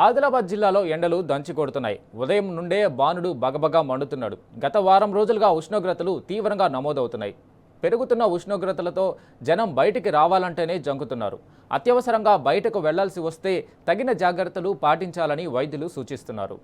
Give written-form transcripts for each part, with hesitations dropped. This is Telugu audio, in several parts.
ఆదిలాబాద్ జిల్లాలో ఎండలు దంచి కొడుతున్నాయి. ఉదయం నుండే బాణుడు బగబగా మండుతున్నాడు. గత వారం రోజులుగా ఉష్ణోగ్రతలు తీవ్రంగా నమోదవుతున్నాయి. పెరుగుతున్న ఉష్ణోగ్రతలతో జనం బయటికి రావాలంటేనే జంకుతున్నారు. అత్యవసరంగా బయటకు వెళ్లాల్సి వస్తే తగిన జాగ్రత్తలు పాటించాలని వైద్యులు సూచిస్తున్నారు.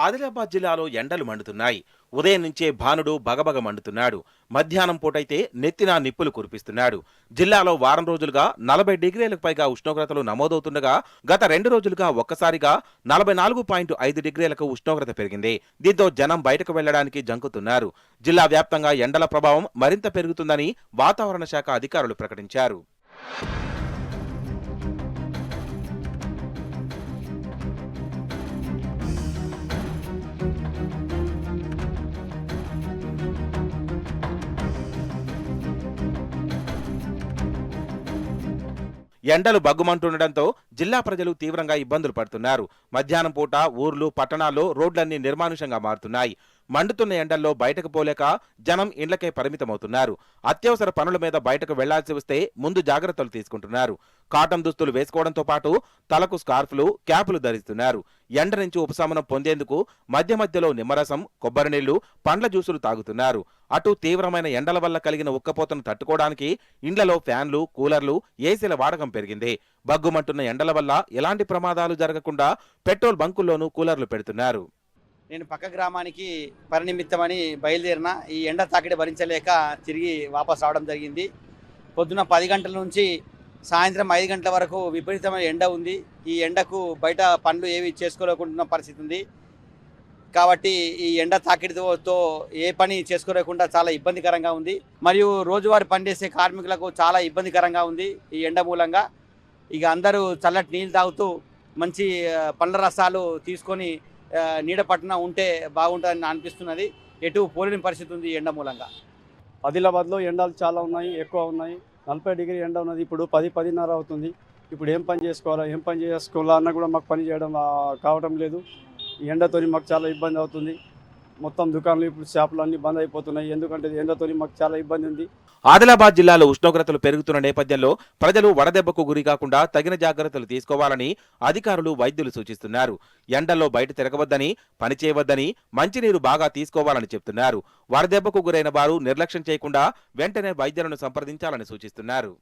ఆదిలాబాద్ జిల్లాలో ఎండలు మండుతున్నాయి. ఉదయం నుంచే భానుడు బగబగ మండుతున్నాడు. మధ్యాహ్నం పూటైతే నెత్తిన నిప్పులు కురిపిస్తున్నాడు. జిల్లాలో వారం రోజులుగా 40 డిగ్రీలకు పైగా ఉష్ణోగ్రతలు నమోదవుతుండగా గత 2 రోజులుగా ఒక్కసారిగా 44.5 డిగ్రీలకు ఉష్ణోగ్రత పెరిగింది. దీంతో జనం బయటకు వెళ్లడానికి జంకుతున్నారు. జిల్లా వ్యాప్తంగా ఎండల ప్రభావం మరింత పెరుగుతుందని వాతావరణ శాఖ అధికారులు ప్రకటించారు. ఎండలు బగ్గుమంటుండటంతో జిల్లా ప్రజలు తీవ్రంగా ఇబ్బందులు పడుతున్నారు. మధ్యాహ్నం పూట ఊర్లు పట్టణాల్లో రోడ్లన్నీ నిర్మానుషంగా మారుతున్నాయి. మండుతున్న ఎండల్లో బయటకు పోలేక జనం ఇండ్లకే పరిమితమవుతున్నారు. అత్యవసర పనుల మీద బయటకు వెళ్లాల్సి వస్తే ముందు జాగ్రత్తలు తీసుకుంటున్నారు. కాటన్ దుస్తులు వేసుకోవడంతో పాటు తలకు స్కార్ఫ్లు, క్యాపులు ధరిస్తున్నారు. ఎండ నుంచి ఉపశమనం పొందేందుకు మధ్య మధ్యలో నిమ్మరసం, కొబ్బరి నీళ్లు, పండ్ల జ్యూసులు తాగుతున్నారు. అటు తీవ్రమైన ఎండల వల్ల కలిగిన ఉక్కపోతను తట్టుకోవడానికి ఇండ్లలో ఫ్యాన్లు, కూలర్లు, ఏసీల వాడకం పెరిగింది. బగ్గుమంటున్న ఎండల వల్ల ఎలాంటి ప్రమాదాలు జరగకుండా పెట్రోల్ బంకుల్లోనూ కూలర్లు పెడుతున్నారు. నేను పక్క గ్రామానికి పని నిమిత్తమని బయలుదేరిన. ఈ ఎండ తాకిడి భరించలేక తిరిగి వాపస్ రావడం జరిగింది. పొద్దున 10 గంటల నుంచి సాయంత్రం 5 గంటల వరకు విపరీతమైన ఎండ ఉంది. ఈ ఎండకు బయట పనులు ఏవి చేసుకోలేకుండా పరిస్థితి ఉంది. కాబట్టి ఈ ఎండ తాకిడితో ఏ పని చేసుకోలేకుండా చాలా ఇబ్బందికరంగా ఉంది. మరియు రోజువారీ పనిచేసే కార్మికులకు చాలా ఇబ్బందికరంగా ఉంది ఈ ఎండ మూలంగా. ఇక అందరూ చల్లటి నీళ్ళు తాగుతూ మంచి పండ్ల రసాలు తీసుకొని నీడ పట్టున ఉంటే బాగుంటుందని అనిపిస్తున్నది. ఎటు పోలేని పరిస్థితి ఉంది ఎండ మూలంగా. ఆదిలాబాద్లో ఎండలు చాలా ఉన్నాయి, ఎక్కువ ఉన్నాయి. 40 డిగ్రీ ఎండ ఉన్నది. ఇప్పుడు 10-10:30 అవుతుంది. ఇప్పుడు ఏం పని చేసుకోవాలా అన్న కూడా మాకు పని చేయడం కావడం లేదు. ఈ ఎండతోని మాకు చాలా ఇబ్బంది అవుతుంది. మొత్తం దుకాణాలు ఇప్పుడు షాపులు అన్ని బంద్ అయిపోతున్నాయి. ఎందుకంటే ఎండతోని మాకు చాలా ఇబ్బంది ఉంది. ఆదిలాబాద్ జిల్లాలో ఉష్ణోగ్రతలు పెరుగుతున్న నేపథ్యంలో ప్రజలు వడదెబ్బకు గురి కాకుండా తగిన జాగ్రత్తలు తీసుకోవాలని అధికారులు, వైద్యులు సూచిస్తున్నారు. ఎండల్లో బయట తిరగవద్దని, పని చేయవద్దని, మంచినీరు బాగా తీసుకోవాలని చెప్తున్నారు. వడదెబ్బకు గురైన వారు నిర్లక్ష్యం చేయకుండా వెంటనే వైద్యులను సంప్రదించాలని సూచిస్తున్నారు.